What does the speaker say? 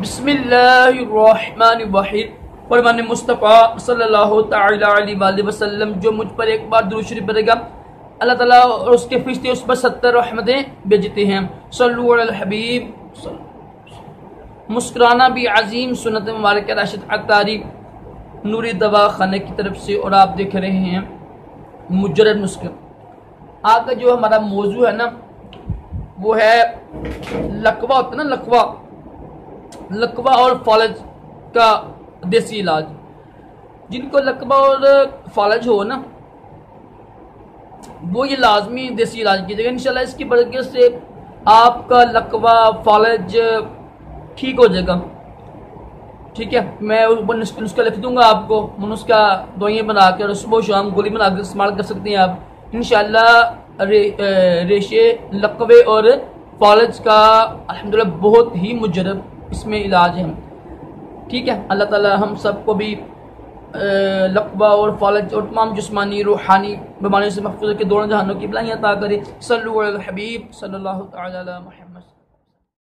بسم اللہ الرحمن الرحیم۔ فرمان مصطفیٰ صلی اللہ تعالی علیہ وآلہ وسلم، جو مجھ پر ایک بار درود شریف پڑھے گا اللہ تعالیٰ اور اس کے فرشتے اس پر 70 رحمتیں بھیجتے ہیں۔ صلو علی الحبیب۔ مسکرانا بھی عظیم سنت مبارکہ راشد عطاری نوری دوا خانے کی طرف سے، اور آپ دیکھ رہے ہیں مجرب نسخے۔ آج کا جو ہمارا موضوع ہے نا وہ ہے لکوا ہوتا ہے نا، لکوا اور فالج کا دیسی علاج۔ جن کو لکوا اور فالج ہو نا وہ یہ لازمی دیسی علاج کیجیے گا، انشاءاللہ اس کی برکت سے آپ کا لکوا فالج ٹھیک ہو جائے گا۔ ٹھیک ہے، میں نسخہ لکھ دوں گا آپ کو، نسخہ دوائیں بنا کے اور صبح و شام گولی بنا کے استعمال کر سکتے ہیں آپ انشاءاللہ۔ ریشے لکوے اور فالج کا الحمدللہ بہت ہی مجرب اس میں علاج ہے۔ ٹھیک ہے، اللہ تعالی ہم سب کو بھی لکوا اور فالج اور تمام جسمانی روحانی بیماریوں سے محفوظ کے دونوں جہانوں کی بلائیں عطا کرے۔ صلو علی الحبیب صلی اللہ تعالی علی محمد۔